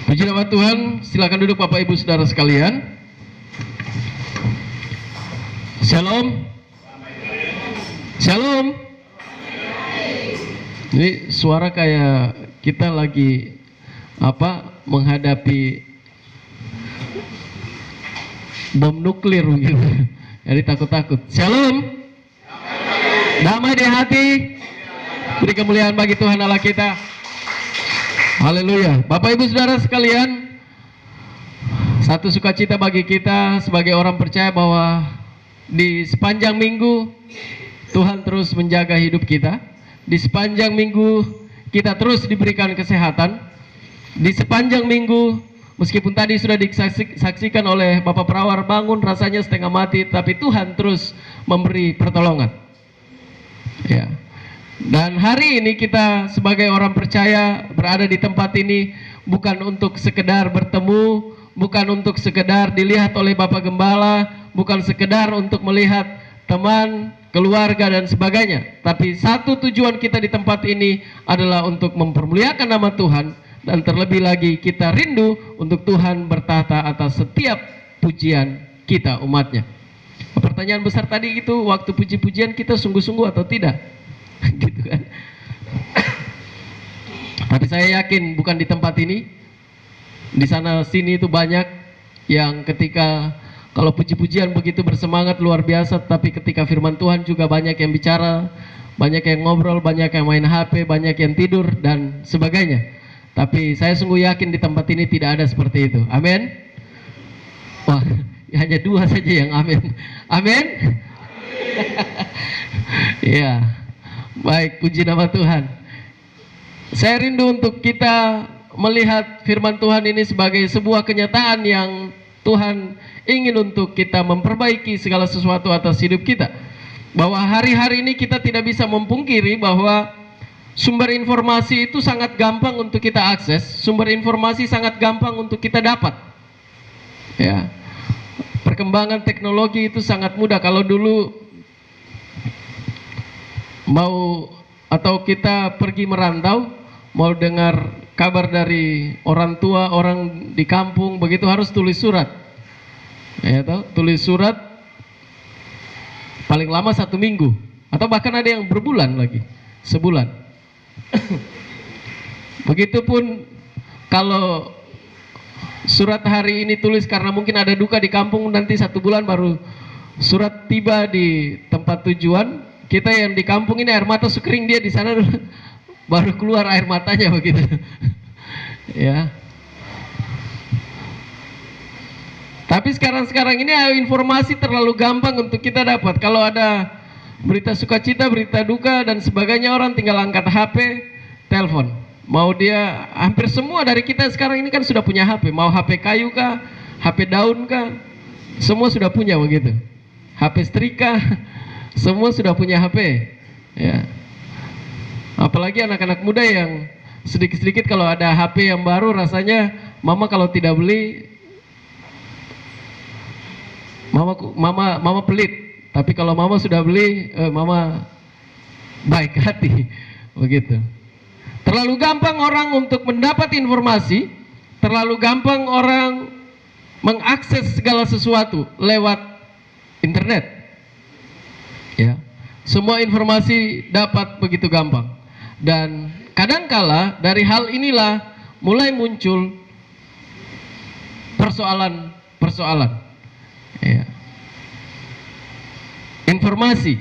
Puji nama Tuhan, silakan duduk Bapak Ibu Saudara sekalian. Shalom. Shalom. Ini suara kayak kita lagi menghadapi bom nuklir gitu. Jadi takut-takut. Shalom. Damai di hati. Beri kemuliaan bagi Tuhan Allah kita. Haleluya. Bapak Ibu Saudara sekalian, satu sukacita bagi kita sebagai orang percaya bahwa di sepanjang minggu Tuhan terus menjaga hidup kita. Di sepanjang minggu kita terus diberikan kesehatan. Di sepanjang minggu, meskipun tadi sudah disaksikan oleh Bapak Perawar bangun rasanya setengah mati, tapi Tuhan terus memberi pertolongan. Ya. Dan hari ini kita sebagai orang percaya berada di tempat ini bukan untuk sekedar bertemu, bukan untuk sekedar dilihat oleh Bapak Gembala, bukan sekedar untuk melihat teman, keluarga dan sebagainya. Tapi satu tujuan kita di tempat ini adalah untuk mempermuliakan nama Tuhan, dan terlebih lagi kita rindu untuk Tuhan bertahta atas setiap pujian kita umatnya. Pertanyaan besar tadi itu, waktu puji-pujian kita sungguh-sungguh atau tidak? Gitu kan. Tapi saya yakin bukan di tempat ini, di sana sini itu banyak yang ketika kalau puji-pujian begitu bersemangat luar biasa, tapi ketika firman Tuhan juga banyak yang bicara, banyak yang ngobrol, banyak yang main HP, banyak yang tidur dan sebagainya. Tapi saya sungguh yakin di tempat ini tidak ada seperti itu. Amin. Wah, hanya dua saja yang amin. Amin. Iya. Baik, puji nama Tuhan. Saya rindu untuk kita melihat firman Tuhan ini sebagai sebuah kenyataan yang Tuhan ingin untuk kita memperbaiki segala sesuatu atas hidup kita. Bahwa hari-hari ini kita tidak bisa memungkiri bahwa sumber informasi itu sangat gampang untuk kita akses, sumber informasi sangat gampang untuk kita dapat. Ya. Perkembangan teknologi itu sangat mudah. Kalau dulu mau atau kita pergi merantau, mau dengar kabar dari orang tua, orang di kampung, begitu harus tulis surat. Ya, tulis surat paling lama 1 minggu, atau bahkan ada yang berbulan lagi, sebulan. Begitupun kalau surat hari ini tulis karena mungkin ada duka di kampung, nanti 1 bulan baru surat tiba di tempat tujuan. Kita yang di kampung ini air mata sekering, dia di sana baru keluar air matanya begitu. Ya. Tapi sekarang ini informasi terlalu gampang untuk kita dapat. Kalau ada berita sukacita, berita duka dan sebagainya, orang tinggal angkat HP, telepon. Mau dia, hampir semua dari kita sekarang ini kan sudah punya HP. Mau HP kayu kah, HP daun kah, semua sudah punya begitu. HP setrika, semua sudah punya HP. Ya. Apalagi anak-anak muda yang sedikit-sedikit kalau ada HP yang baru rasanya mama kalau tidak beli mama pelit. Tapi kalau mama sudah beli, mama baik hati. Begitu. Terlalu gampang orang untuk mendapat informasi, terlalu gampang orang mengakses segala sesuatu lewat internet. Ya, semua informasi dapat begitu gampang. Dan kadangkala dari hal inilah mulai muncul persoalan-persoalan. Ya. Informasi.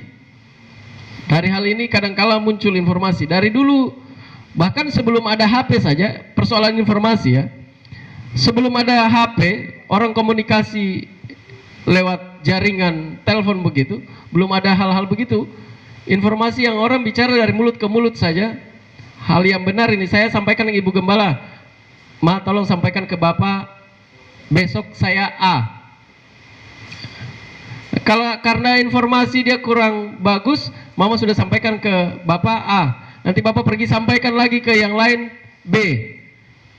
Dari hal ini kadangkala muncul informasi. Dari dulu, bahkan sebelum ada HP saja, persoalan informasi ya. Sebelum ada HP, orang komunikasi lewat jaringan telepon begitu, belum ada hal-hal begitu. Informasi yang orang bicara dari mulut ke mulut saja. Hal yang benar ini saya sampaikan ke Ibu Gembala. Ma, tolong sampaikan ke Bapak, besok saya A. Kalau karena informasi dia kurang bagus, Mama sudah sampaikan ke Bapak A. Nanti Bapak pergi sampaikan lagi ke yang lain B.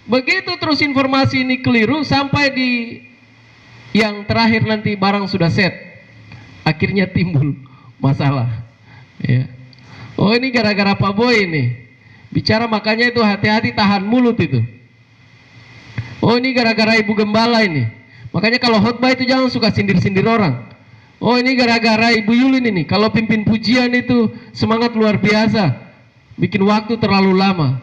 Begitu terus informasi ini keliru sampai di yang terakhir nanti barang sudah set. Akhirnya timbul masalah. Ya. Oh, ini gara-gara Pak Boy ini bicara, makanya itu hati-hati tahan mulut itu. Oh ini gara-gara ibu gembala ini. Makanya kalau khotbah itu jangan suka sindir-sindir orang. Oh ini gara-gara ibu Yulin ini. Kalau pimpin pujian itu semangat luar biasa, bikin waktu terlalu lama.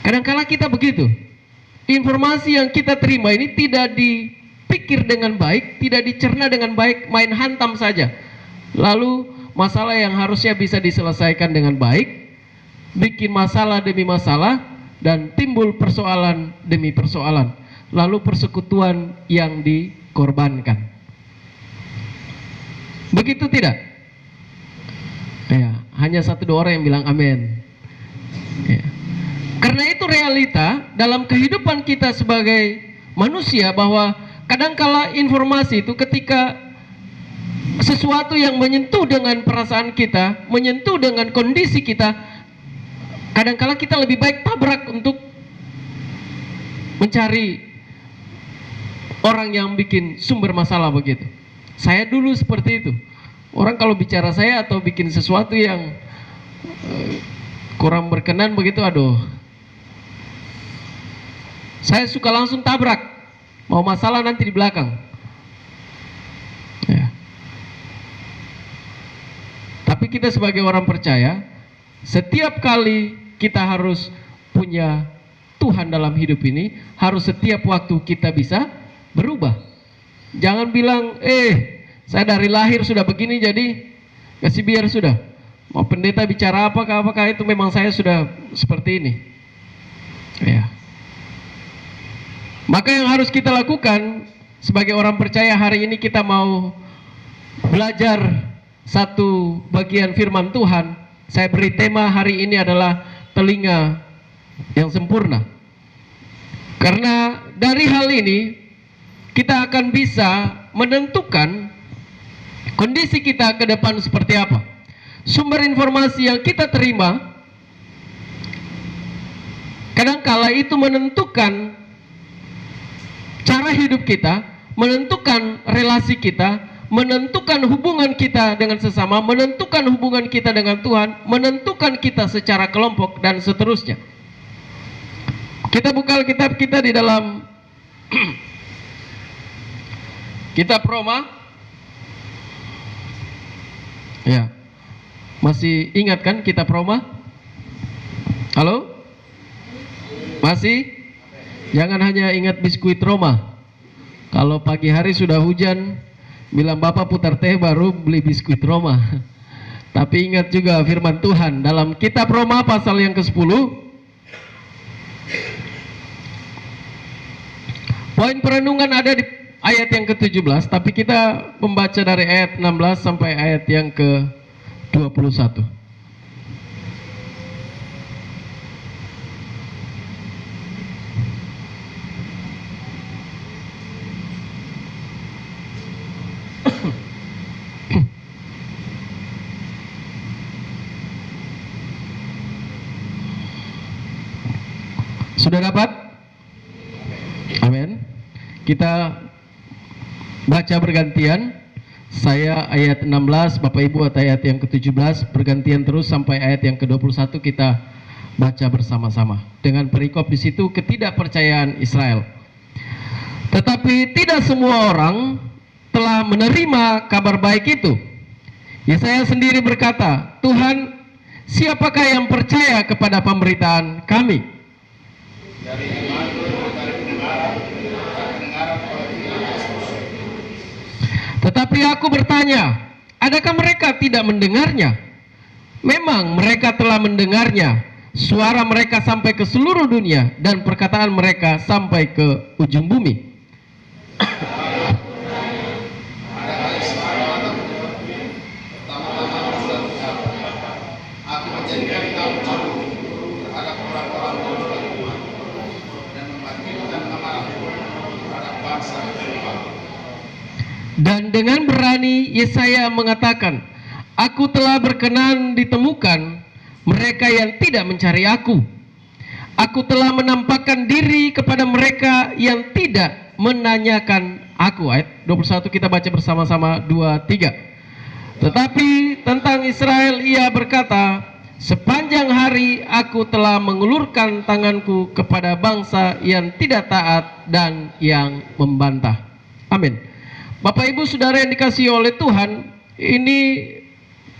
Kadang-kala kita begitu. Informasi yang kita terima ini tidak dipikir dengan baik, tidak dicerna dengan baik, main hantam saja. Lalu masalah yang harusnya bisa diselesaikan dengan baik, bikin masalah demi masalah, dan timbul persoalan demi persoalan. Lalu persekutuan yang dikorbankan. Begitu tidak? Ya, hanya 1-2 orang yang bilang amin. Ya. Karena itu realita dalam kehidupan kita sebagai manusia, bahwa kadangkala informasi itu ketika sesuatu yang menyentuh dengan perasaan kita, menyentuh dengan kondisi kita, kadangkala kita lebih baik tabrak untuk mencari orang yang bikin sumber masalah begitu. Saya dulu seperti itu. Orang kalau bicara saya atau bikin sesuatu yang kurang berkenan begitu, aduh, saya suka langsung tabrak, mau masalah nanti di belakang. Ya. Tapi kita sebagai orang percaya, setiap kali kita harus punya Tuhan dalam hidup ini, harus setiap waktu kita bisa berubah. Jangan bilang, saya dari lahir sudah begini, jadi kasih biar sudah. Mau pendeta bicara apakah itu memang saya sudah seperti ini. Ya. Maka yang harus kita lakukan sebagai orang percaya hari ini, kita mau belajar satu bagian firman Tuhan. Saya beri tema hari ini adalah telinga yang sempurna. Karena dari hal ini kita akan bisa menentukan kondisi kita ke depan seperti apa. Sumber informasi yang kita terima kadangkala itu menentukan cara hidup kita, menentukan relasi kita, menentukan hubungan kita dengan sesama, menentukan hubungan kita dengan Tuhan, menentukan kita secara kelompok, dan seterusnya. Kita buka Alkitab kita di dalam kitab Roma. Ya, masih ingat kan kitab Roma? Halo? Masih? Jangan hanya ingat biskuit Roma. Kalau pagi hari sudah hujan, bilang Bapak putar teh baru beli biskuit Roma. Tapi ingat juga firman Tuhan dalam kitab Roma pasal yang ke-10. Poin perenungan ada di ayat yang ke-17, tapi kita membaca dari ayat 16 sampai ayat yang ke-21. Sudah dapat? Amin. Kita baca bergantian. Saya ayat 16, Bapak Ibu ayat yang ke-17, bergantian terus sampai ayat yang ke-21 kita baca bersama-sama. Dengan perikop di situ ketidakpercayaan Israel. Tetapi tidak semua orang telah menerima kabar baik itu. Yesaya sendiri berkata, Tuhan, siapakah yang percaya kepada pemberitaan kami? Tetapi aku bertanya, adakah mereka tidak mendengarnya? Memang mereka telah mendengarnya. Suara mereka sampai ke seluruh dunia, dan perkataan mereka sampai ke ujung bumi. Dan dengan berani Yesaya mengatakan, aku telah berkenan ditemukan mereka yang tidak mencari aku. Aku telah menampakkan diri kepada mereka yang tidak menanyakan aku. Ayat 21 kita baca bersama-sama, 2, 3. Tetapi tentang Israel ia berkata, sepanjang hari aku telah mengulurkan tanganku kepada bangsa yang tidak taat dan yang membantah. Amin. Bapak Ibu Saudara yang dikasihi oleh Tuhan, ini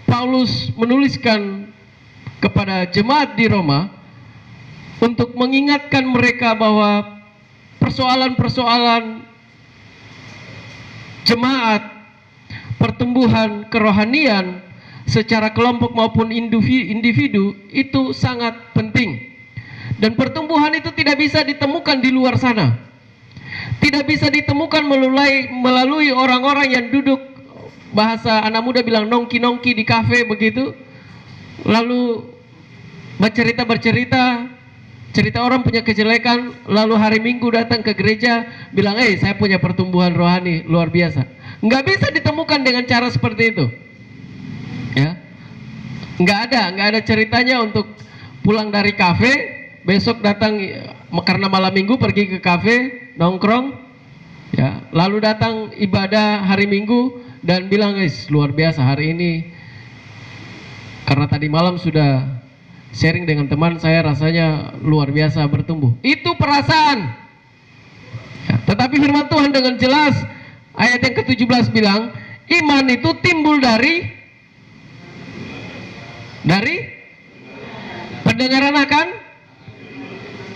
Paulus menuliskan kepada jemaat di Roma untuk mengingatkan mereka bahwa persoalan-persoalan jemaat, pertumbuhan kerohanian secara kelompok maupun individu itu sangat penting. Dan pertumbuhan itu tidak bisa ditemukan di luar sana. Tidak bisa ditemukan melalui orang-orang yang duduk, bahasa anak muda bilang nongki-nongki di kafe begitu, lalu bercerita, cerita orang punya kejelekan, lalu hari Minggu datang ke gereja bilang, saya punya pertumbuhan rohani luar biasa. Nggak bisa ditemukan dengan cara seperti itu. Ya, nggak ada ceritanya untuk pulang dari kafe, besok datang karena malam Minggu pergi ke kafe, nongkrong, ya, lalu datang ibadah hari Minggu dan bilang, luar biasa hari ini karena tadi malam sudah sharing dengan teman saya, rasanya luar biasa bertumbuh. Itu perasaan. Ya, tetapi firman Tuhan dengan jelas ayat yang ke-17 bilang, iman itu timbul dari pendengaran akan.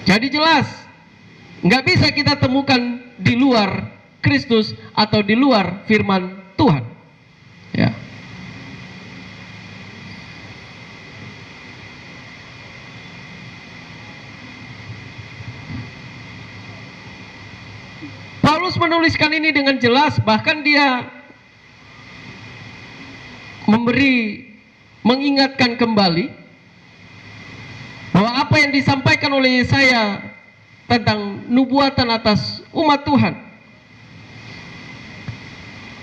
Jadi jelas, nggak bisa kita temukan di luar Kristus atau di luar firman Tuhan. Ya. Paulus menuliskan ini dengan jelas, bahkan dia mengingatkan kembali bahwa apa yang disampaikan oleh Yesaya tentang nubuatan atas umat Tuhan,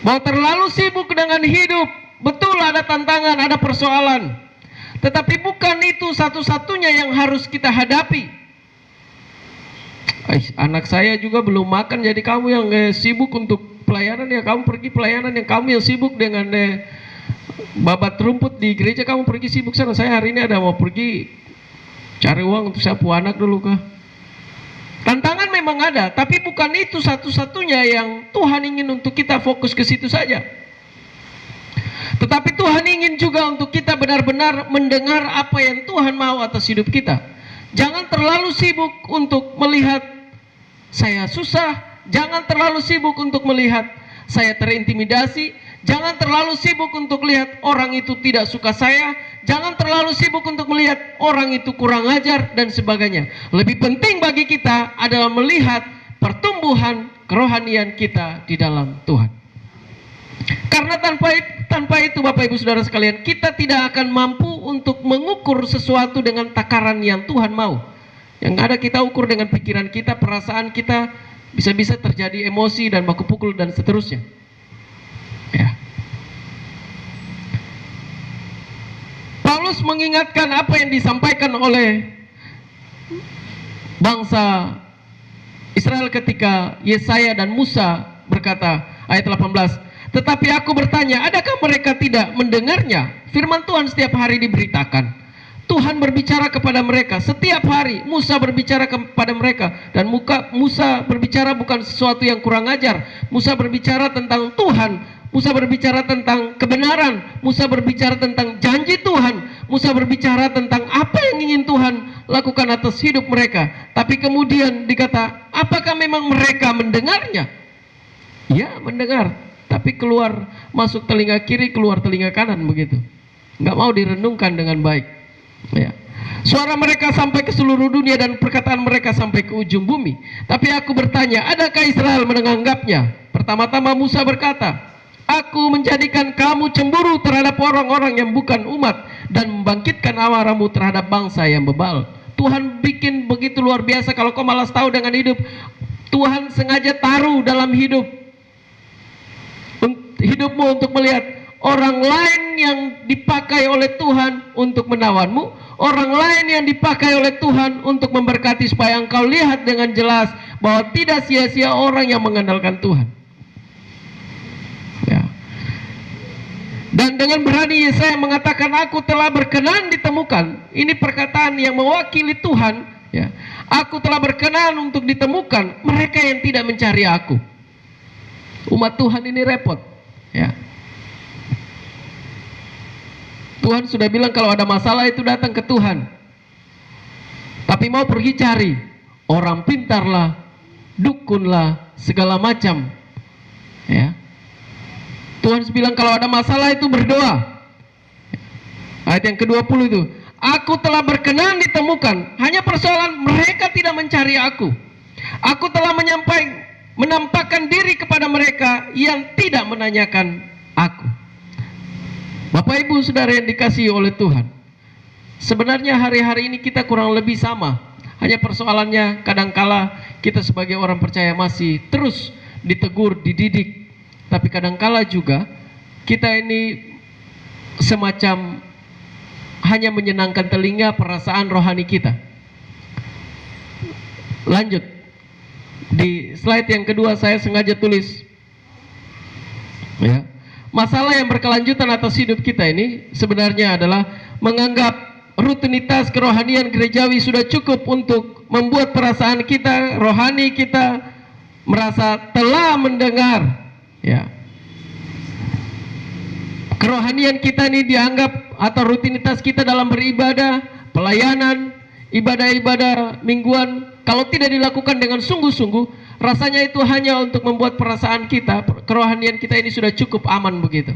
bahwa terlalu sibuk dengan hidup, betul ada tantangan, ada persoalan, tetapi bukan itu satu-satunya yang harus kita hadapi. Anak saya juga belum makan, jadi kamu yang sibuk untuk pelayanan, ya kamu pergi pelayanan. Yang kamu yang sibuk dengan babat rumput di gereja, kamu pergi sibuk sana. Saya hari ini ada mau pergi cari uang untuk sapu anak dulu kah. Tantangan memang ada, tapi bukan itu satu-satunya yang Tuhan ingin untuk kita fokus ke situ saja. Tetapi Tuhan ingin juga untuk kita benar-benar mendengar apa yang Tuhan mau atas hidup kita. Jangan terlalu sibuk untuk melihat saya susah, jangan terlalu sibuk untuk melihat saya terintimidasi, jangan terlalu sibuk untuk lihat orang itu tidak suka saya, jangan terlalu sibuk untuk melihat orang itu kurang ajar dan sebagainya. Lebih penting bagi kita adalah melihat pertumbuhan kerohanian kita di dalam Tuhan. Karena tanpa itu Bapak Ibu Saudara sekalian, kita tidak akan mampu untuk mengukur sesuatu dengan takaran yang Tuhan mau. Yang ada kita ukur dengan pikiran kita, perasaan kita, bisa-bisa terjadi emosi dan baku pukul dan seterusnya. Ya. Paulus mengingatkan apa yang disampaikan oleh bangsa Israel ketika Yesaya dan Musa berkata, ayat 18, tetapi aku bertanya, adakah mereka tidak mendengarnya? Firman Tuhan setiap hari diberitakan. Tuhan berbicara kepada mereka setiap hari. Musa berbicara kepada mereka, dan Musa berbicara bukan sesuatu yang kurang ajar. Musa berbicara tentang Tuhan, Musa berbicara tentang kebenaran, Musa berbicara tentang janji Tuhan, Musa berbicara tentang apa yang ingin Tuhan lakukan atas hidup mereka. Tapi kemudian dikata, apakah memang mereka mendengarnya? Ya, mendengar, tapi keluar masuk telinga kiri, keluar telinga kanan begitu. Nggak mau direnungkan dengan baik. Ya. Suara mereka sampai ke seluruh dunia dan perkataan mereka sampai ke ujung bumi. Tapi aku bertanya, adakah Israel menganggapnya? Pertama-tama Musa berkata, aku menjadikan kamu cemburu terhadap orang-orang yang bukan umat dan membangkitkan amarahmu terhadap bangsa yang bebal. Tuhan bikin begitu luar biasa. Kalau kau malas tahu dengan hidup, Tuhan sengaja taruh dalam hidupmu untuk melihat orang lain yang dipakai oleh Tuhan untuk menawanmu, orang lain yang dipakai oleh Tuhan untuk memberkati, supaya engkau lihat dengan jelas bahwa tidak sia-sia orang yang mengandalkan Tuhan. Ya. Dan dengan berani Yesaya mengatakan, aku telah berkenan ditemukan. Ini perkataan yang mewakili Tuhan, ya. Aku telah berkenan untuk ditemukan mereka yang tidak mencari aku. Umat Tuhan ini repot, ya. Tuhan sudah bilang kalau ada masalah itu datang ke Tuhan. Tapi mau pergi cari orang pintarlah, dukunlah, segala macam, ya. Tuhan bilang kalau ada masalah itu berdoa. Ayat yang ke-20 itu, aku telah berkenan ditemukan. Hanya persoalan mereka tidak mencari aku. Aku telah menampakkan diri kepada mereka yang tidak menanyakan aku. Bapak Ibu Saudara yang dikasihi oleh Tuhan, sebenarnya hari-hari ini kita kurang lebih sama. Hanya persoalannya kadangkala kita sebagai orang percaya masih terus ditegur, dididik. Tapi kadangkala juga kita ini semacam hanya menyenangkan telinga perasaan rohani kita. Lanjut. Di slide yang kedua saya sengaja tulis, ya, masalah yang berkelanjutan atas hidup kita ini sebenarnya adalah menganggap rutinitas kerohanian gerejawi sudah cukup untuk membuat perasaan kita, rohani kita merasa telah mendengar. Ya. Kerohanian kita ini dianggap atau rutinitas kita dalam beribadah, pelayanan, ibadah-ibadah mingguan, kalau tidak dilakukan dengan sungguh-sungguh, rasanya itu hanya untuk membuat perasaan kita, kerohanian kita ini sudah cukup aman begitu.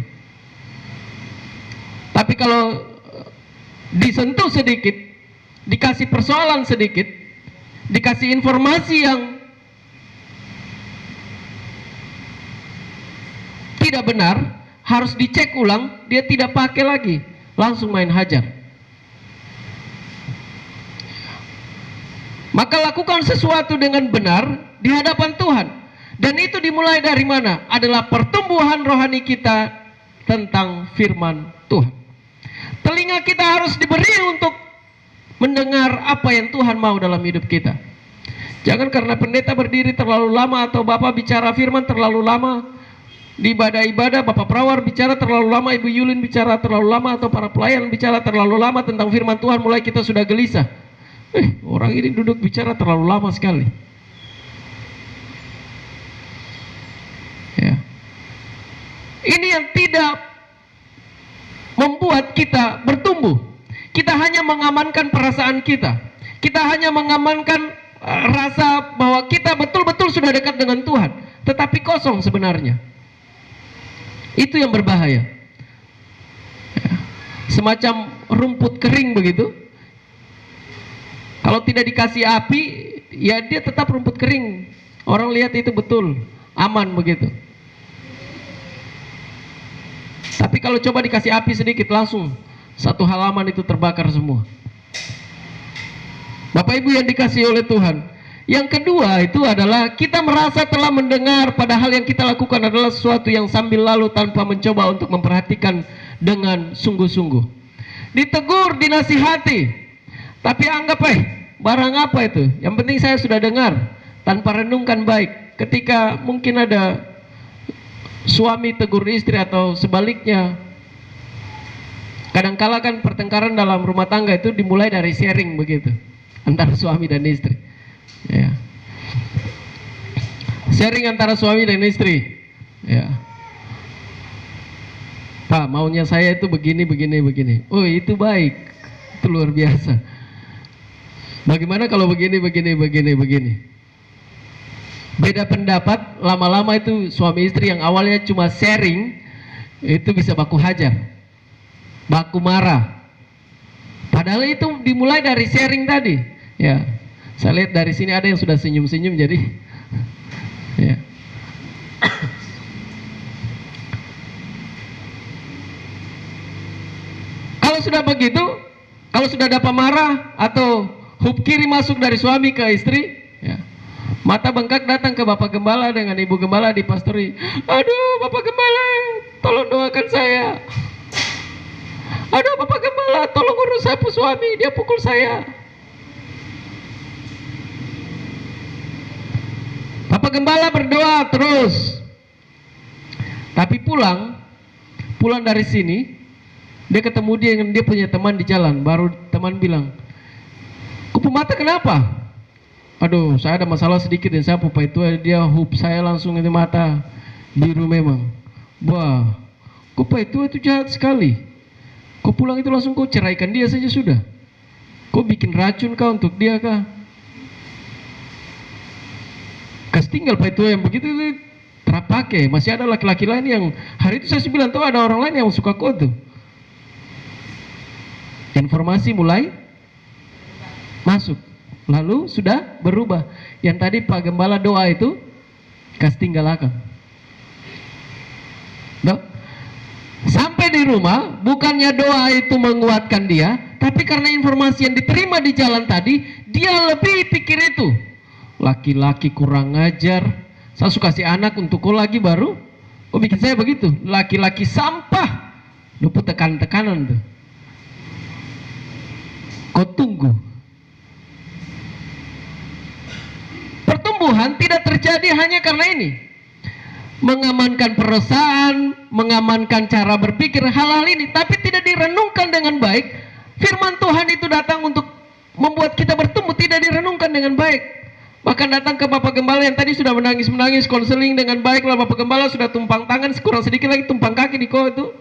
Tapi kalau disentuh sedikit, dikasih persoalan sedikit, dikasih informasi yang tidak benar, harus dicek ulang, dia tidak pakai lagi, langsung main hajar. Maka lakukan sesuatu dengan benar di hadapan Tuhan. Dan itu dimulai dari mana? Adalah pertumbuhan rohani kita tentang firman Tuhan. Telinga kita harus diberi untuk mendengar apa yang Tuhan mau dalam hidup kita. Jangan karena pendeta berdiri terlalu lama atau Bapak bicara firman terlalu lama, di ibadah-ibadah Bapak Prawar bicara terlalu lama, Ibu Yulin bicara terlalu lama, atau para pelayan bicara terlalu lama tentang firman Tuhan, mulai kita sudah gelisah. Orang ini duduk bicara terlalu lama sekali. Ya. Ini yang tidak membuat kita bertumbuh. Kita hanya mengamankan perasaan kita. Kita hanya mengamankan rasa bahwa kita betul-betul sudah dekat dengan Tuhan, tetapi kosong sebenarnya. Itu yang berbahaya. Ya. Semacam rumput kering begitu. Kalau tidak dikasih api, ya dia tetap rumput kering. Orang lihat itu betul, aman begitu. Tapi kalau coba dikasih api sedikit, langsung satu halaman itu terbakar semua. Bapak Ibu yang dikasihi oleh Tuhan, yang kedua itu adalah kita merasa telah mendengar, padahal yang kita lakukan adalah sesuatu yang sambil lalu tanpa mencoba untuk memperhatikan dengan sungguh-sungguh. Ditegur, dinasihati, tapi anggap barang apa itu? Yang penting saya sudah dengar, tanpa renungkan baik. Ketika mungkin ada suami tegur istri atau sebaliknya, kadangkala kan pertengkaran dalam rumah tangga itu dimulai dari sharing begitu, antara suami dan istri. Ya. Sharing antara suami dan istri. Ya. Pak, maunya saya itu begini, begini, begini. Oh, itu baik. Itu luar biasa. Bagaimana kalau begini, begini, begini, begini? Beda pendapat, lama-lama itu suami istri yang awalnya cuma sharing, itu bisa baku hajar, baku marah. Padahal itu dimulai dari sharing tadi. Ya. Saya lihat dari sini ada yang sudah senyum-senyum, jadi ya. Kalau sudah begitu, kalau sudah ada pemarah atau hub kiri masuk dari suami ke istri, ya, mata bengkak datang ke Bapak Gembala dengan Ibu Gembala di pastori. Aduh Bapak Gembala, tolong doakan saya. Aduh Bapak Gembala, tolong urus sapu suami, dia pukul saya. Bapak Gembala berdoa terus, tapi pulang Pulang dari sini, dia ketemu dia dengan dia punya teman di jalan. Baru teman bilang, "Kupu mata kenapa?" "Aduh, saya ada masalah sedikit dan saya pupa itu." Dia hup saya langsung itu mata biru memang. Wah, kupa itu jahat sekali. Kau pulang itu langsung kau ceraikan dia saja sudah. Kau bikin racun kau untuk dia kah? Kas tinggal Pak itu yang begitu itu terpakai. Masih ada laki-laki lain yang hari itu saya bilang tahu ada orang lain yang suka kau tuh. Informasi mulai masuk. Lalu sudah berubah. Yang tadi Pak Gembala doa itu kas tinggal akan. Sampai di rumah, bukannya doa itu menguatkan dia, tapi karena informasi yang diterima di jalan tadi, dia lebih pikir itu. Laki-laki kurang ajar, saya suka kasih anak untuk kau lagi baru, kau bikin saya begitu. Laki-laki sampah, lupa tekan-tekanan tuh. Kau tunggu. Pertumbuhan tidak terjadi hanya karena ini. Mengamankan perasaan, mengamankan cara berpikir hal-hal ini, tapi tidak direnungkan dengan baik. Firman Tuhan itu datang untuk membuat kita bertumbuh, tidak direnungkan dengan baik. Bahkan datang ke Bapak Gembala yang tadi sudah menangis-menangis, konseling dengan baik, lah Bapak Gembala sudah tumpang tangan, kurang sedikit lagi tumpang kaki di kau itu.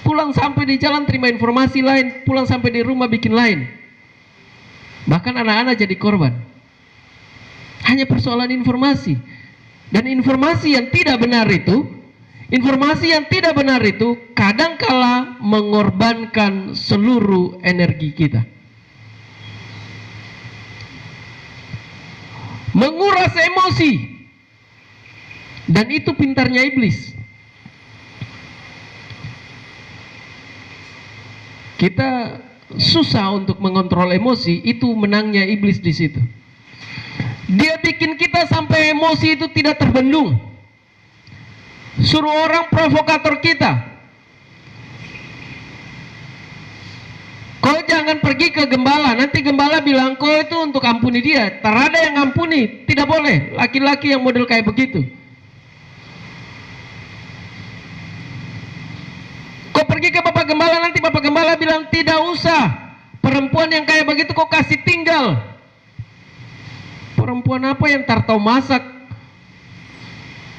Pulang sampai di jalan terima informasi lain, pulang sampai di rumah bikin lain. Bahkan anak-anak jadi korban. Hanya persoalan informasi. Dan informasi yang tidak benar itu, kadangkala mengorbankan seluruh energi kita. Menguras emosi. Dan itu pintarnya iblis. Kita susah untuk mengontrol emosi, itu menangnya iblis di situ. Dia bikin kita sampai emosi itu tidak terbendung. Suruh orang provokator kita. Kau jangan pergi ke gembala, nanti gembala bilang kau itu untuk ampuni dia. Tak ada yang ampuni, tidak boleh. Laki-laki yang model kayak begitu. Kau pergi ke Bapak Gembala, nanti Bapak Gembala bilang tidak usah. Perempuan yang kayak begitu kau kasih tinggal. Perempuan apa yang tak tahu masak,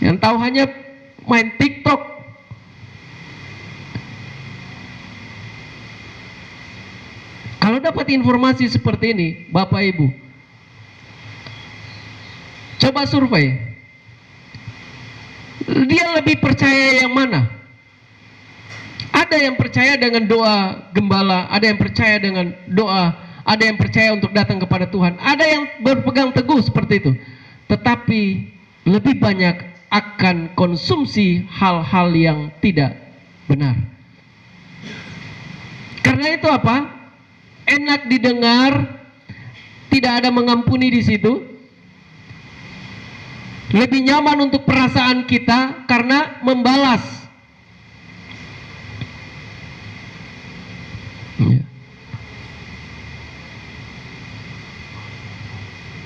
yang tahu hanya main TikTok. Kalau dapat informasi seperti ini, Bapak Ibu, coba survei. Dia lebih percaya yang mana? Ada yang percaya dengan doa gembala, ada yang percaya dengan doa, ada yang percaya untuk datang kepada Tuhan, ada yang berpegang teguh seperti itu. Tetapi lebih banyak akan konsumsi hal-hal yang tidak benar. Karena itu apa? Enak didengar, tidak ada mengampuni di situ. Lebih nyaman untuk perasaan kita karena membalas.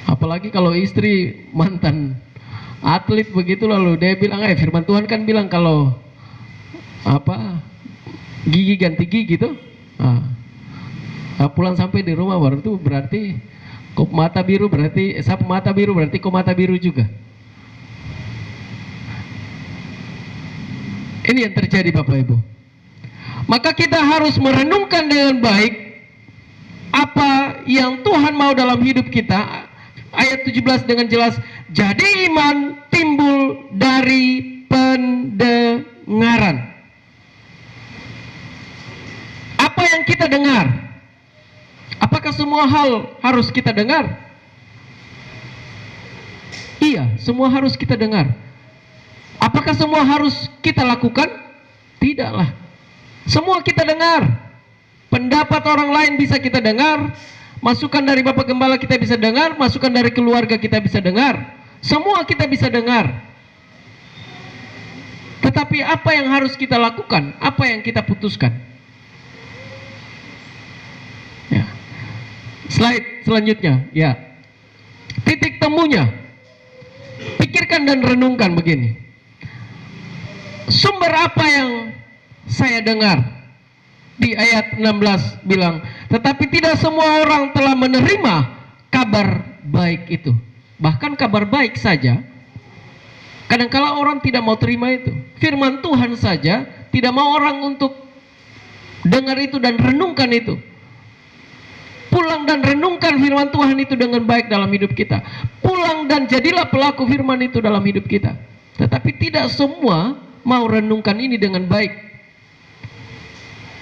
Apalagi kalau istri mantan atlet begitu, lalu dia bilang, firman Tuhan kan bilang kalau apa gigi ganti gigi tuh. Pulang sampai di rumah baru tuh berarti kop mata biru, berarti sapu mata biru, berarti kop mata biru juga. Ini yang terjadi Bapak Ibu. Maka kita harus merenungkan dengan baik apa yang Tuhan mau dalam hidup kita. Ayat 17 dengan jelas, jadi iman timbul dari pendengaran. Apa yang kita dengar? Apakah semua hal harus kita dengar? Iya, semua harus kita dengar. Apakah semua harus kita lakukan? Tidaklah. Semua kita dengar. Pendapat orang lain bisa kita dengar. Masukan dari Bapak Gembala kita bisa dengar, masukan dari keluarga kita bisa dengar. Semua kita bisa dengar. Tetapi apa yang harus kita lakukan? Apa yang kita putuskan? Ya. Slide selanjutnya, ya. Titik temunya. Pikirkan dan renungkan begini. Sumber apa yang saya dengar. Di ayat 16 bilang, tetapi tidak semua orang telah menerima kabar baik itu. Bahkan kabar baik saja, kadangkala orang tidak mau terima itu. Firman Tuhan saja tidak mau orang untuk dengar itu dan renungkan itu. Pulang dan renungkan firman Tuhan itu dengan baik dalam hidup kita. Pulang dan jadilah pelaku firman itu dalam hidup kita. Tetapi tidak semua mau renungkan ini dengan baik.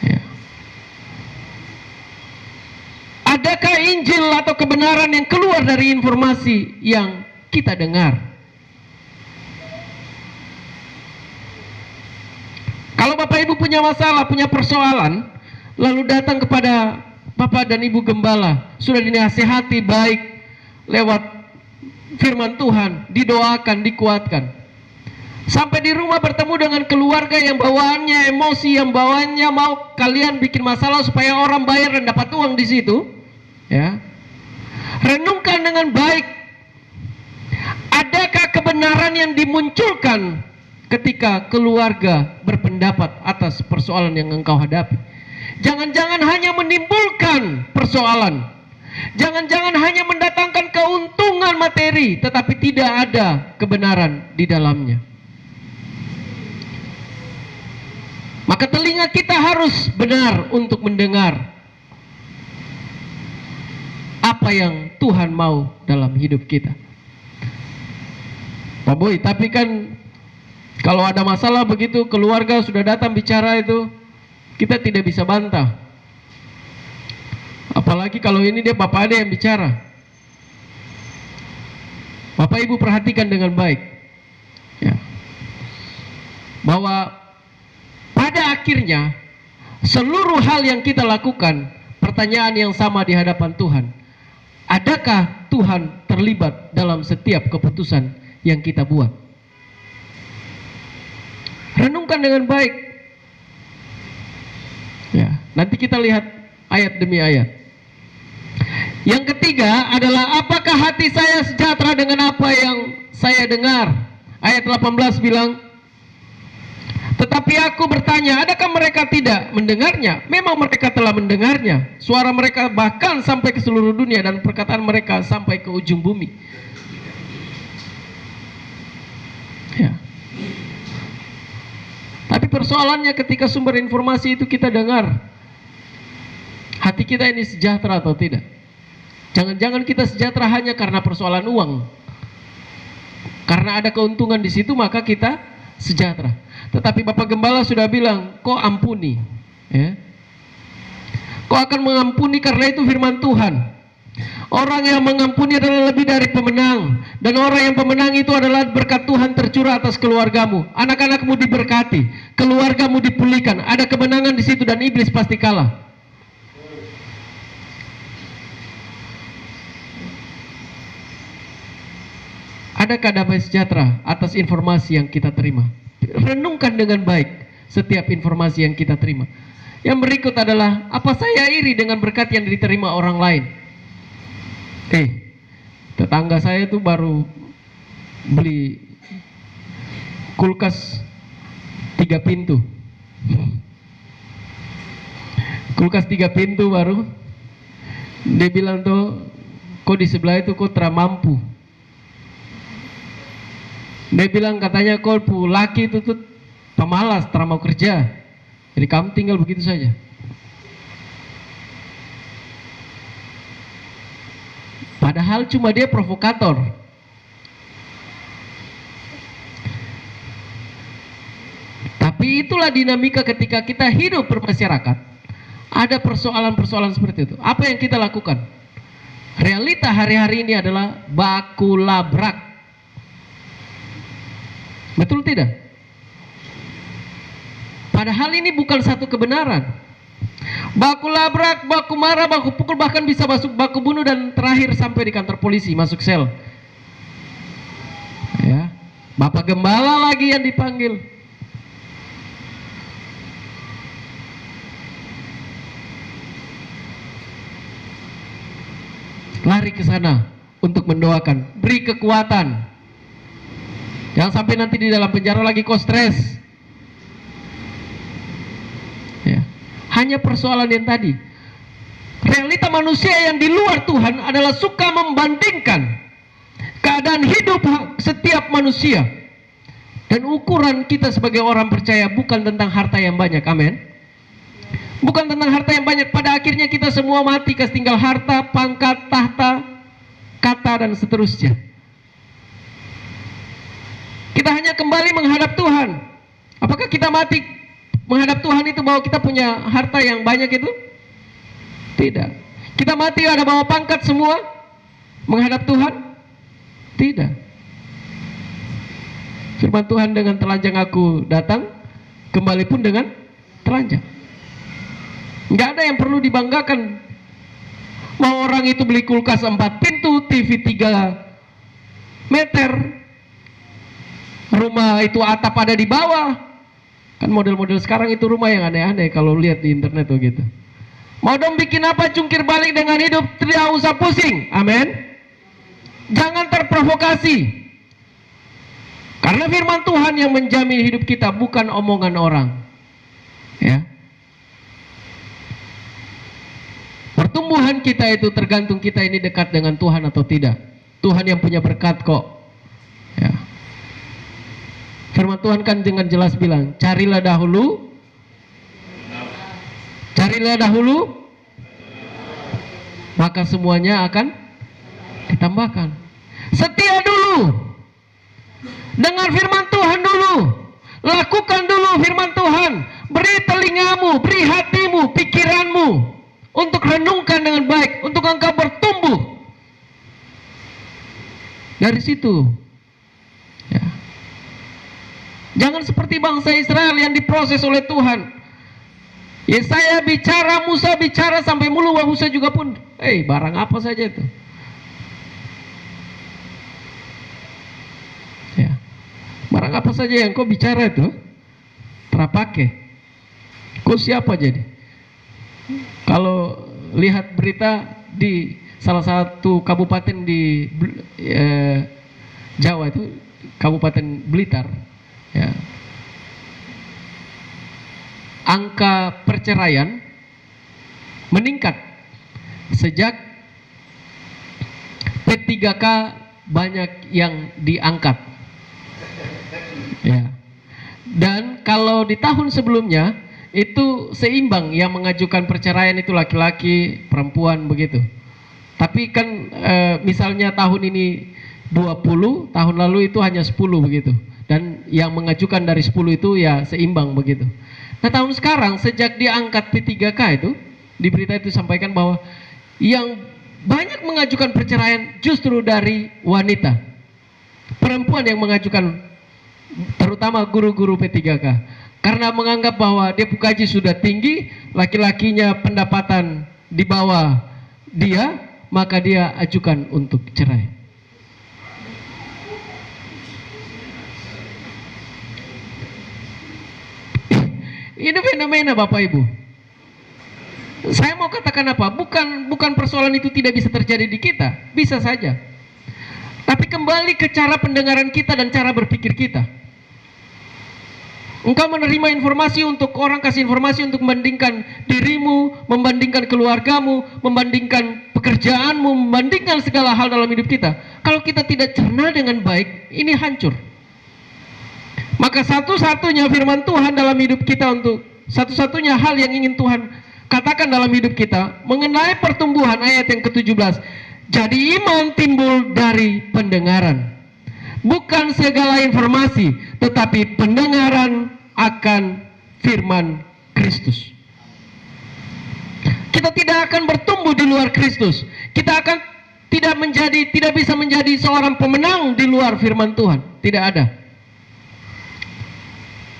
Ya. Adakah Injil atau kebenaran yang keluar dari informasi yang kita dengar? Kalau Bapak Ibu punya masalah, punya persoalan, lalu datang kepada Bapak dan Ibu Gembala, sudah dinasihati baik lewat firman Tuhan, didoakan, dikuatkan. Sampai di rumah bertemu dengan keluarga yang bawaannya emosi, yang bawaannya mau kalian bikin masalah supaya orang bayar dan dapat uang di situ. Ya, renungkan dengan baik. Adakah kebenaran yang dimunculkan ketika keluarga berpendapat atas persoalan yang engkau hadapi? Jangan-jangan hanya menimbulkan persoalan. Jangan-jangan hanya mendatangkan keuntungan materi, tetapi tidak ada kebenaran di dalamnya. Maka telinga kita harus benar untuk mendengar apa yang Tuhan mau dalam hidup kita. Pak Boy, tapi kan kalau ada masalah begitu, keluarga sudah datang bicara itu, kita tidak bisa bantah. Apalagi kalau ini dia Bapak ada yang bicara. Bapak Ibu perhatikan dengan baik. Ya. Bahwa pada akhirnya seluruh hal yang kita lakukan, pertanyaan yang sama di hadapan Tuhan. Adakah Tuhan terlibat dalam setiap keputusan yang kita buat? Renungkan dengan baik. Ya, nanti kita lihat ayat demi ayat. Yang ketiga adalah, apakah hati saya sejahtera dengan apa yang saya dengar? Ayat 18 bilang, tetapi aku bertanya, adakah mereka tidak mendengarnya? Memang mereka telah mendengarnya. Suara mereka bahkan sampai ke seluruh dunia, dan perkataan mereka sampai ke ujung bumi. Ya. Tapi persoalannya ketika sumber informasi itu kita dengar, hati kita ini sejahtera atau tidak? Jangan-jangan kita sejahtera hanya karena persoalan uang. Karena ada keuntungan di situ maka kita sejahtera. Tetapi Bapak Gembala sudah bilang, kau ampuni. Ya. Kau akan mengampuni karena itu firman Tuhan. Orang yang mengampuni adalah lebih dari pemenang. Dan orang yang pemenang itu adalah berkat Tuhan tercurah atas keluargamu. Anak-anakmu diberkati, keluargamu dipulihkan. Ada kemenangan di situ dan iblis pasti kalah. Adakah damai sejahtera atas informasi yang kita terima? Renungkan dengan baik setiap informasi yang kita terima. Yang berikut adalah, apa saya iri dengan berkat yang diterima orang lain? Tetangga saya itu baru beli kulkas 3 pintu. Kulkas 3 pintu baru. Dia bilang tuh, kok di sebelah itu kok mampu. Dia bilang katanya kok laki itu tuh pemalas, tak mau kerja. Jadi kamu tinggal begitu saja. Padahal cuma dia provokator. Tapi itulah dinamika ketika kita hidup bermasyarakat. Ada persoalan-persoalan seperti itu. Apa yang kita lakukan? Realita hari-hari ini adalah baku labrak. Betul tidak? Padahal ini bukan satu kebenaran. Baku labrak, baku marah, baku pukul, bahkan bisa masuk baku bunuh dan terakhir sampai di kantor polisi, masuk sel. Ya, Bapak Gembala lagi yang dipanggil. Lari ke sana untuk mendoakan, beri kekuatan. Jangan sampai nanti di dalam penjara lagi kau stres. Hanya persoalan yang tadi. Realita manusia yang di luar Tuhan adalah suka membandingkan keadaan hidup setiap manusia. Dan ukuran kita sebagai orang percaya bukan tentang harta yang banyak, amin. Bukan tentang harta yang banyak. Pada akhirnya kita semua mati, tinggal harta, pangkat, tahta, kata, dan seterusnya. Kita hanya kembali menghadap Tuhan. Apakah kita mati menghadap Tuhan itu bahwa kita punya harta yang banyak itu? Tidak. Kita mati ada bawa pangkat semua menghadap Tuhan? Tidak. Firman Tuhan, dengan telanjang aku datang, kembali pun dengan telanjang. Nggak ada yang perlu dibanggakan. Mau orang itu beli kulkas 4 pintu, TV 3 meter, rumah itu atap ada di bawah. Kan model-model sekarang itu rumah yang aneh-aneh kalau lihat di internet begitu. Mau dong bikin apa, jungkir balik dengan hidup, tidak usah pusing, amin. Jangan terprovokasi. Karena firman Tuhan yang menjamin hidup kita, bukan omongan orang. Ya. Pertumbuhan kita itu tergantung kita ini dekat dengan Tuhan atau tidak. Tuhan yang punya berkat kok. Ya. Firman Tuhan kan dengan jelas bilang, carilah dahulu, maka semuanya akan ditambahkan. Setia dulu. Dengar firman Tuhan dulu. Lakukan dulu firman Tuhan. Beri telingamu, beri hatimu, pikiranmu untuk renungkan dengan baik, untuk engkau bertumbuh. Dari situ. Ya. Jangan seperti bangsa Israel yang diproses oleh Tuhan. Yesaya bicara, Musa bicara, sampai mulu Musa juga pun, barang apa saja itu. Ya. Barang apa saja yang kau bicara itu terpakai. Kau siapa jadi? Kalau lihat berita di salah satu kabupaten di Jawa itu, Kabupaten Blitar, ya, angka perceraian meningkat sejak P3K banyak yang diangkat. Ya. Dan kalau di tahun sebelumnya itu seimbang, yang mengajukan perceraian itu laki-laki, perempuan begitu. Tapi kan misalnya tahun ini 20, tahun lalu itu hanya 10 begitu. Dan yang mengajukan dari 10 itu ya seimbang begitu. Nah, tahun sekarang sejak diangkat P3K itu, di berita itu sampaikan bahwa yang banyak mengajukan perceraian justru dari wanita. Perempuan yang mengajukan, terutama guru-guru P3K. Karena menganggap bahwa dia gaji sudah tinggi, laki-lakinya pendapatan di bawah dia, maka dia ajukan untuk cerai. Ini fenomena Bapak Ibu. Saya mau katakan apa? Bukan persoalan itu tidak bisa terjadi di kita, bisa saja. Tapi kembali ke cara pendengaran kita dan cara berpikir kita. Engkau menerima informasi, untuk orang kasih informasi untuk membandingkan dirimu, membandingkan keluargamu, membandingkan pekerjaanmu, membandingkan segala hal dalam hidup kita. Kalau kita tidak cerna dengan baik, ini hancur. Maka satu-satunya firman Tuhan dalam hidup kita, untuk satu-satunya hal yang ingin Tuhan katakan dalam hidup kita mengenai pertumbuhan, ayat yang ke-17. Jadi iman timbul dari pendengaran. Bukan segala informasi, tetapi pendengaran akan firman Kristus. Kita tidak akan bertumbuh di luar Kristus. Kita akan tidak bisa menjadi seorang pemenang di luar firman Tuhan. Tidak ada.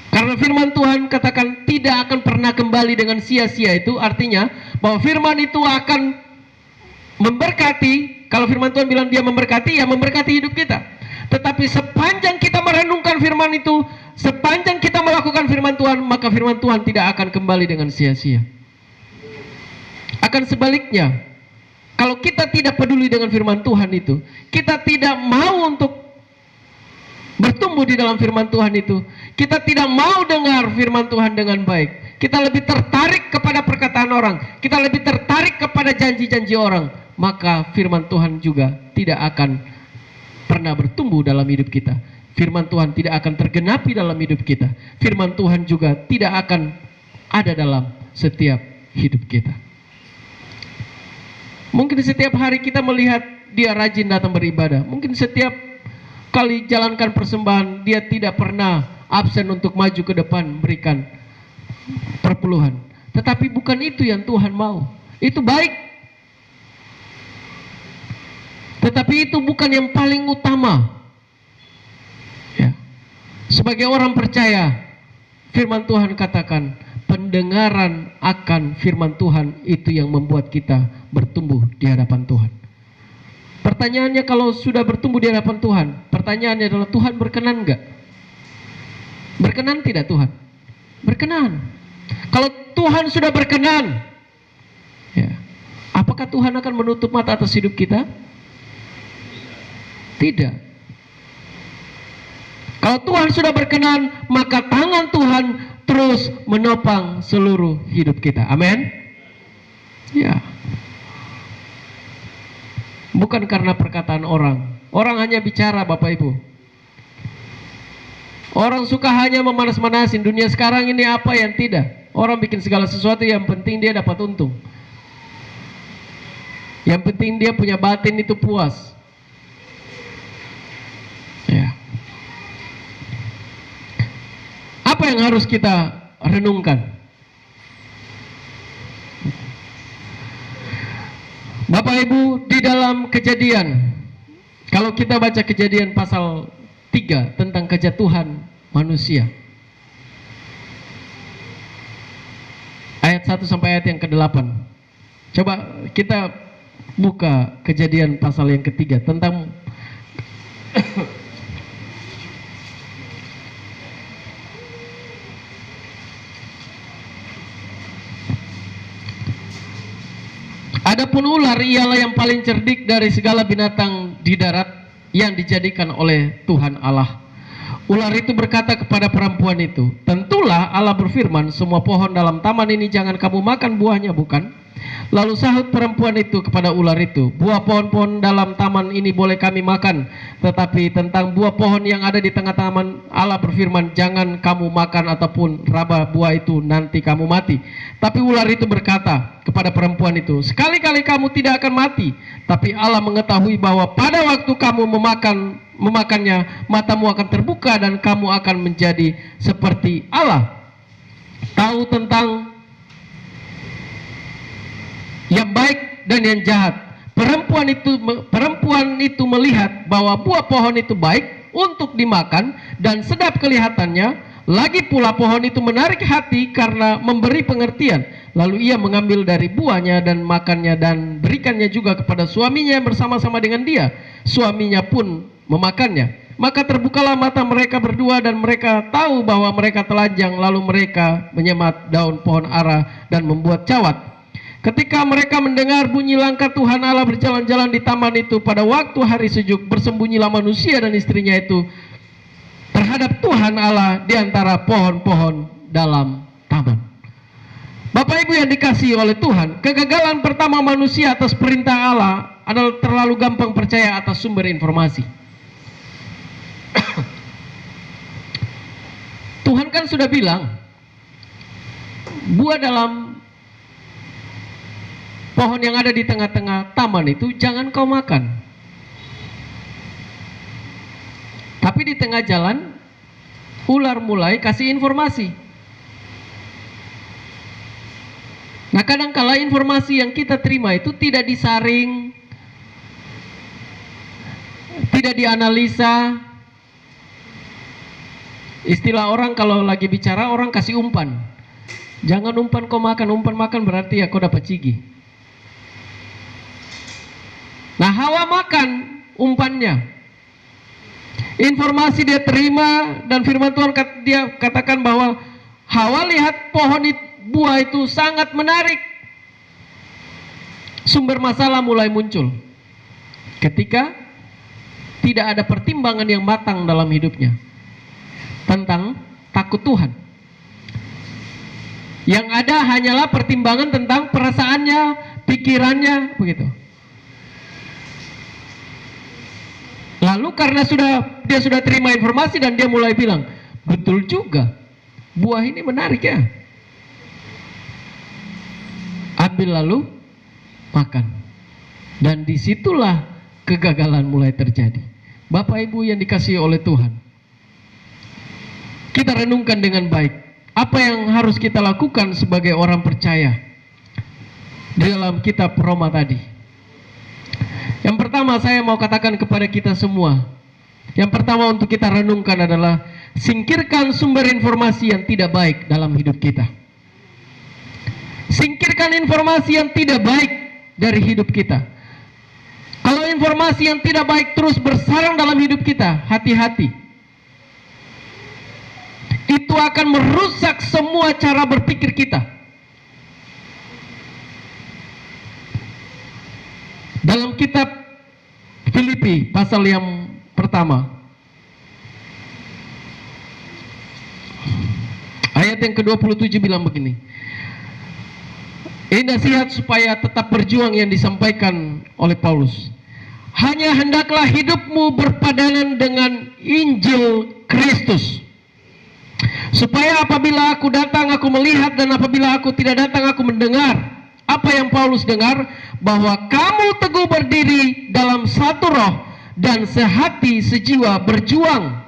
Karena firman Tuhan katakan tidak akan pernah kembali dengan sia-sia, itu artinya bahwa firman itu akan memberkati. Kalau firman Tuhan bilang dia memberkati, ya memberkati hidup kita. Tetapi sepanjang kita merenungkan firman itu, sepanjang kita melakukan firman Tuhan, maka firman Tuhan tidak akan kembali dengan sia-sia. Akan sebaliknya, kalau kita tidak peduli dengan firman Tuhan itu, kita tidak mau untuk bertumbuh di dalam firman Tuhan itu, kita tidak mau dengar firman Tuhan dengan baik, kita lebih tertarik kepada perkataan orang, kita lebih tertarik kepada janji-janji orang, maka firman Tuhan juga tidak akan pernah bertumbuh dalam hidup kita. Firman Tuhan tidak akan tergenapi dalam hidup kita. Firman Tuhan juga tidak akan ada dalam setiap hidup kita. Mungkin setiap hari kita melihat dia rajin datang beribadah. Mungkin setiap kali jalankan persembahan, dia tidak pernah absen untuk maju ke depan berikan perpuluhan. Tetapi bukan itu yang Tuhan mau. Itu baik, tetapi itu bukan yang paling utama. Ya. Sebagai orang percaya, firman Tuhan katakan, pendengaran akan firman Tuhan itu yang membuat kita bertumbuh di hadapan Tuhan. Pertanyaannya, kalau sudah bertumbuh di hadapan Tuhan, pertanyaannya adalah, Tuhan berkenan enggak? Berkenan tidak Tuhan? Berkenan. Kalau Tuhan sudah berkenan, ya, apakah Tuhan akan menutup mata atas hidup kita? Tidak. Kalau Tuhan sudah berkenan, maka tangan Tuhan terus menopang seluruh hidup kita. Amin. Ya. Bukan karena perkataan orang. Orang hanya bicara, Bapak Ibu. Orang suka hanya memanas-manasin. Dunia sekarang ini apa yang tidak. Orang bikin segala sesuatu, yang penting dia dapat untung. Yang penting dia punya batin itu puas. Ya. Apa yang harus kita renungkan? Bapak Ibu, di dalam Kejadian, kalau kita baca Kejadian pasal 3 tentang kejatuhan manusia, ayat 1 sampai ayat yang ke-8. Coba kita buka Kejadian pasal yang ketiga tentang adapun ular ialah yang paling cerdik dari segala binatang di darat yang dijadikan oleh Tuhan Allah. Ular itu berkata kepada perempuan itu, tentulah Allah berfirman, semua pohon dalam taman ini jangan kamu makan buahnya, bukan? Lalu sahut perempuan itu kepada ular itu, buah pohon-pohon dalam taman ini boleh kami makan, tetapi tentang buah pohon yang ada di tengah taman Allah berfirman, jangan kamu makan ataupun raba buah itu, nanti kamu mati. Tapi ular itu berkata kepada perempuan itu, sekali-kali kamu tidak akan mati, tapi Allah mengetahui bahwa pada waktu kamu memakannya, matamu akan terbuka dan kamu akan menjadi seperti Allah, tahu tentang yang baik dan yang jahat. Perempuan itu melihat bahwa buah pohon itu baik untuk dimakan dan sedap kelihatannya, lagi pula pohon itu menarik hati karena memberi pengertian. Lalu ia mengambil dari buahnya dan makannya dan berikannya juga kepada suaminya yang bersama-sama dengan dia. Suaminya pun memakannya. Maka terbukalah mata mereka berdua dan mereka tahu bahwa mereka telanjang. Lalu mereka menyemat daun pohon ara dan membuat cawat. Ketika mereka mendengar bunyi langkah Tuhan Allah berjalan-jalan di taman itu pada waktu hari sejuk, bersembunyilah manusia dan istrinya itu terhadap Tuhan Allah di antara pohon-pohon dalam taman. Bapak Ibu yang dikasihi oleh Tuhan, kegagalan pertama manusia atas perintah Allah adalah terlalu gampang percaya atas sumber informasi. Tuhan kan sudah bilang, buah dalam pohon yang ada di tengah-tengah taman itu jangan kau makan. Tapi di tengah jalan, ular mulai kasih informasi. Nah, kadangkala informasi yang kita terima itu tidak disaring, tidak dianalisa. Istilah orang kalau lagi bicara, orang kasih umpan. Jangan umpan kau makan, umpan makan berarti ya kau dapat cigi. Nah, Hawa makan umpannya. Informasi dia terima dan firman Tuhan dia katakan bahwa Hawa lihat pohon buah itu sangat menarik. Sumber masalah mulai muncul ketika tidak ada pertimbangan yang matang dalam hidupnya tentang takut Tuhan. Yang ada hanyalah pertimbangan tentang perasaannya, pikirannya, begitu. Lalu karena dia sudah terima informasi dan dia mulai bilang, betul juga, buah ini menarik ya. Ambil lalu makan. Dan disitulah kegagalan mulai terjadi. Bapak Ibu yang dikasihi oleh Tuhan, kita renungkan dengan baik. Apa yang harus kita lakukan sebagai orang percaya di dalam kitab Roma tadi? Yang pertama saya mau katakan kepada kita semua. Yang pertama untuk kita renungkan adalah singkirkan sumber informasi yang tidak baik dalam hidup kita. Singkirkan informasi yang tidak baik dari hidup kita. Kalau informasi yang tidak baik terus bersarang dalam hidup kita, hati-hati. Itu akan merusak semua cara berpikir kita. Dalam kitab Filipi pasal yang pertama, ayat yang ke-27 bilang begini. Ini nasihat supaya tetap berjuang yang disampaikan oleh Paulus. Hanya hendaklah hidupmu berpadanan dengan Injil Kristus, supaya apabila aku datang aku melihat, dan apabila aku tidak datang aku mendengar. Apa yang Paulus dengar? Bahwa kamu teguh berdiri dalam satu roh dan sehati sejiwa berjuang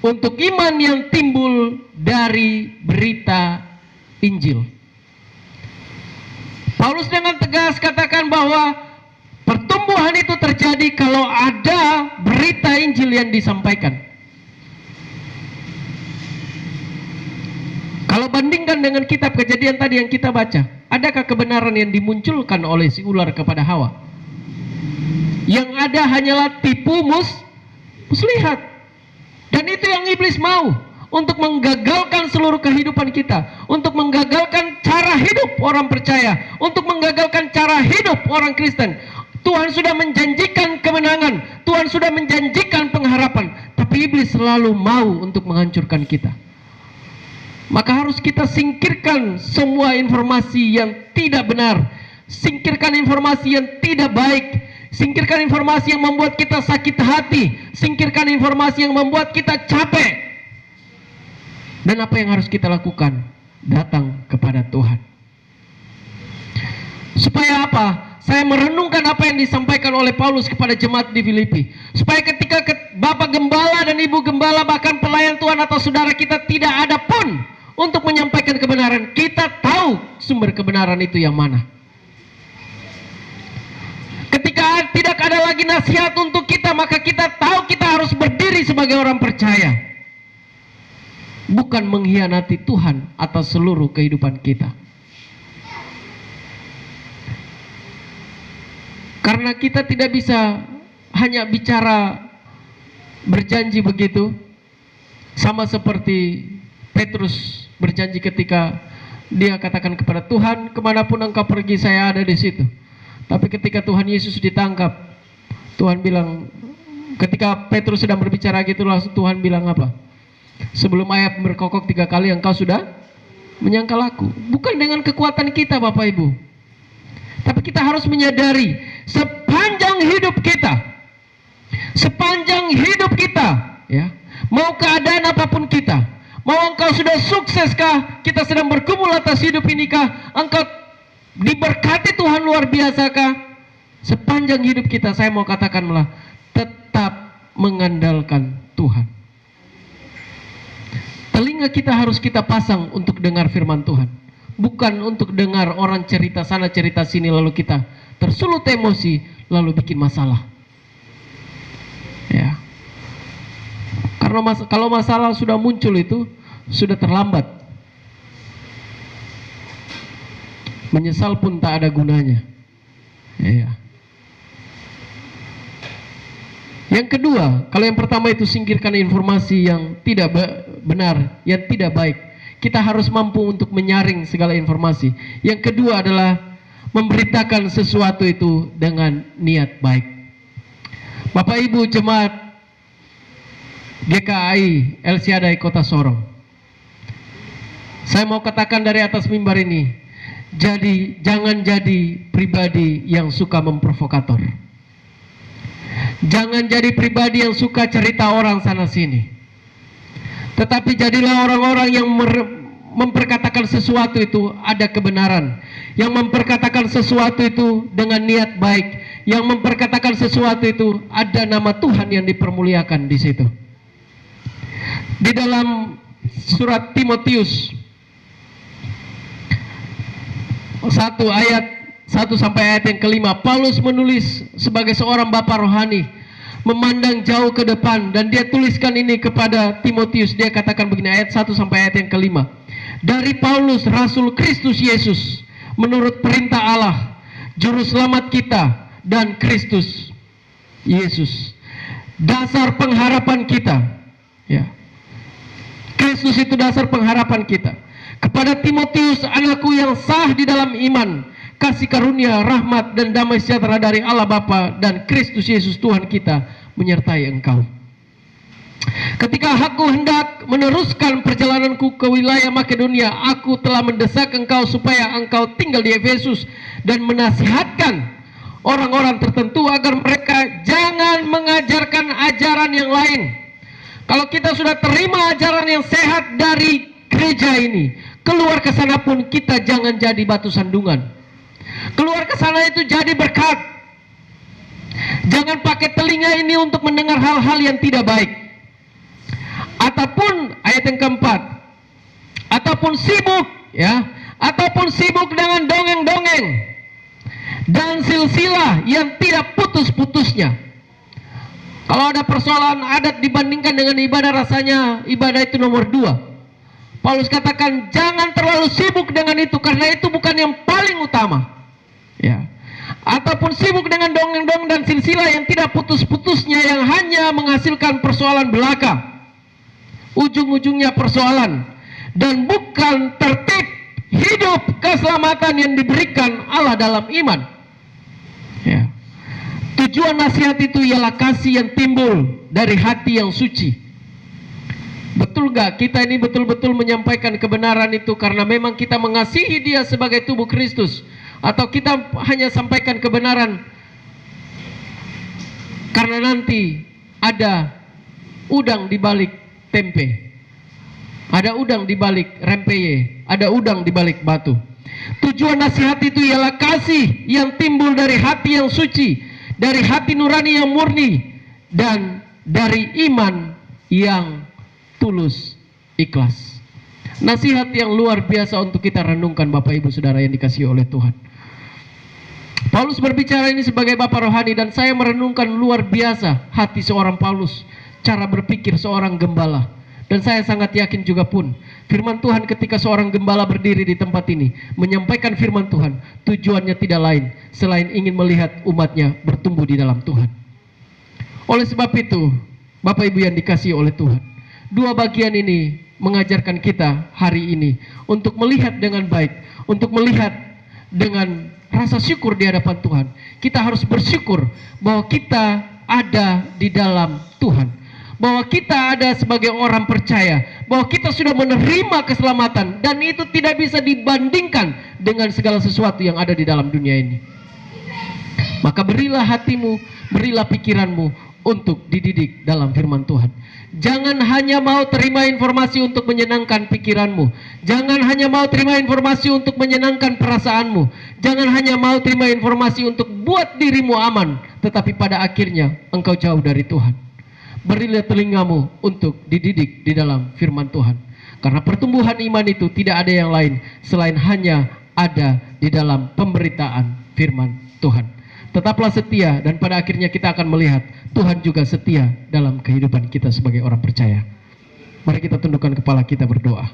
untuk iman yang timbul dari berita Injil. Paulus dengan tegas katakan bahwa pertumbuhan itu terjadi kalau ada berita Injil yang disampaikan. Kalau bandingkan dengan kitab Kejadian tadi yang kita baca, adakah kebenaran yang dimunculkan oleh si ular kepada Hawa? Yang ada hanyalah tipu muslihat. Dan itu yang iblis mau, untuk menggagalkan seluruh kehidupan kita, untuk menggagalkan cara hidup orang percaya, untuk menggagalkan cara hidup orang Kristen. Tuhan sudah menjanjikan kemenangan, Tuhan sudah menjanjikan pengharapan, tapi iblis selalu mau untuk menghancurkan kita. Maka harus kita singkirkan semua informasi yang tidak benar, singkirkan informasi yang tidak baik, singkirkan informasi yang membuat kita sakit hati, singkirkan informasi yang membuat kita capek. Dan apa yang harus kita lakukan? Datang kepada Tuhan. Supaya apa? Saya merenungkan apa yang disampaikan oleh Paulus kepada jemaat di Filipi. Supaya ketika Bapak Gembala dan Ibu Gembala, bahkan pelayan Tuhan atau saudara kita tidak ada pun untuk menyampaikan kebenaran, kita tahu sumber kebenaran itu yang mana. Ketika tidak ada lagi nasihat untuk kita, maka kita tahu kita harus berdiri sebagai orang percaya, bukan mengkhianati Tuhan atas seluruh kehidupan kita. Karena kita tidak bisa hanya bicara berjanji begitu, sama seperti Petrus berjanji ketika dia katakan kepada Tuhan, kemanapun engkau pergi saya ada di situ. Tapi ketika Tuhan Yesus ditangkap, Tuhan bilang, ketika Petrus sedang berbicara gitu, langsung Tuhan bilang apa? Sebelum ayam berkokok 3 kali engkau sudah menyangkal aku. Bukan dengan kekuatan kita Bapak Ibu, tapi kita harus menyadari sepanjang hidup kita, ya, mau keadaan apapun kita, mau engkau sudah sukseskah, kita sedang bergumul atas hidup inikah, engkau diberkati Tuhan luar biasakah, sepanjang hidup kita, saya mau katakan malah tetap mengandalkan Tuhan. Telinga kita harus kita pasang untuk dengar firman Tuhan, bukan untuk dengar orang cerita sana cerita sini lalu kita tersulut emosi lalu bikin masalah. Ya. Karena kalau masalah sudah muncul itu sudah terlambat. Menyesal pun tak ada gunanya. Ya. Yang kedua, kalau yang pertama itu singkirkan informasi yang tidak benar, yang tidak baik. Kita harus mampu untuk menyaring segala informasi. Yang kedua adalah memberitakan sesuatu itu dengan niat baik. Bapak Ibu jemaat GKI El Shaddai Kota Sorong, Saya mau katakan dari atas mimbar ini, jangan jadi pribadi yang suka memprovokator. Jangan jadi pribadi yang suka cerita orang sana sini. Tetapi jadilah orang-orang yang memperkatakan sesuatu itu ada kebenaran, yang memperkatakan sesuatu itu dengan niat baik, yang memperkatakan sesuatu itu ada nama Tuhan yang dipermuliakan di situ. Di dalam surat Timotius 1 ayat 1 sampai ayat yang kelima, Paulus menulis sebagai seorang bapa rohani, memandang jauh ke depan, dan dia tuliskan ini kepada Timotius. Dia katakan begini, ayat 1 sampai ayat yang kelima. Dari Paulus, Rasul Kristus Yesus, menurut perintah Allah, Juru Selamat kita, dan Kristus Yesus, dasar pengharapan kita. Ya, Kristus itu dasar pengharapan kita. Kepada Timotius, anakku yang sah di dalam iman, kasih karunia, rahmat, dan damai sejahtera dari Allah Bapa dan Kristus Yesus Tuhan kita menyertai engkau. Ketika aku hendak meneruskan perjalananku ke wilayah Makedonia, aku telah mendesak engkau supaya engkau tinggal di Efesus dan menasihatkan orang-orang tertentu agar mereka jangan mengajarkan ajaran yang lain. Kalau kita sudah terima ajaran yang sehat dari gereja ini, keluar ke sana pun kita jangan jadi batu sandungan. Keluar ke sana itu jadi berkat. Jangan pakai telinga ini untuk mendengar hal-hal yang tidak baik. Ataupun ayat yang keempat, ataupun sibuk, ya, ataupun sibuk dengan dongeng-dongeng dan silsilah yang tidak putus-putusnya. Kalau ada persoalan adat dibandingkan dengan ibadah, rasanya ibadah itu nomor 2. Paulus katakan jangan terlalu sibuk dengan itu, karena itu bukan yang paling utama. Ya. Ataupun sibuk dengan dongeng-dongeng dan silsilah yang tidak putus-putusnya, yang hanya menghasilkan persoalan belaka, ujung-ujungnya persoalan, dan bukan tertib hidup keselamatan yang diberikan Allah dalam iman. Ya. Tujuan nasihat itu ialah kasih yang timbul dari hati yang suci. Betul gak kita ini betul-betul menyampaikan kebenaran itu karena memang kita mengasihi dia sebagai tubuh Kristus, atau kita hanya sampaikan kebenaran karena nanti ada udang di balik tempe, ada udang di balik rempeye, ada udang di balik batu. Tujuan nasihat itu ialah kasih yang timbul dari hati yang suci, dari hati nurani yang murni, dan dari iman yang tulus, ikhlas. Nasihat yang luar biasa untuk kita renungkan, Bapak Ibu Saudara yang dikasihi oleh Tuhan. Paulus berbicara ini sebagai Bapak rohani, dan saya merenungkan luar biasa hati seorang Paulus, cara berpikir seorang gembala. Dan saya sangat yakin juga pun firman Tuhan ketika seorang gembala berdiri di tempat ini menyampaikan firman Tuhan, tujuannya tidak lain selain ingin melihat umatnya bertumbuh di dalam Tuhan. Oleh sebab itu, Bapak Ibu yang dikasihi oleh Tuhan, dua bagian ini mengajarkan kita hari ini untuk melihat dengan baik, untuk melihat dengan rasa syukur di hadapan Tuhan. Kita harus bersyukur bahwa kita ada di dalam Tuhan, bahwa kita ada sebagai orang percaya, bahwa kita sudah menerima keselamatan, dan itu tidak bisa dibandingkan dengan segala sesuatu yang ada di dalam dunia ini. Maka berilah hatimu, berilah pikiranmu untuk dididik dalam firman Tuhan. Jangan hanya mau terima informasi untuk menyenangkan pikiranmu. Jangan hanya mau terima informasi untuk menyenangkan perasaanmu. Jangan hanya mau terima informasi untuk buat dirimu aman, tetapi pada akhirnya engkau jauh dari Tuhan. Berilah telingamu untuk dididik di dalam firman Tuhan. Karena pertumbuhan iman itu tidak ada yang lain selain hanya ada di dalam pemberitaan firman Tuhan. Tetaplah setia, dan pada akhirnya kita akan melihat Tuhan juga setia dalam kehidupan kita sebagai orang percaya. Mari kita tundukkan kepala kita berdoa.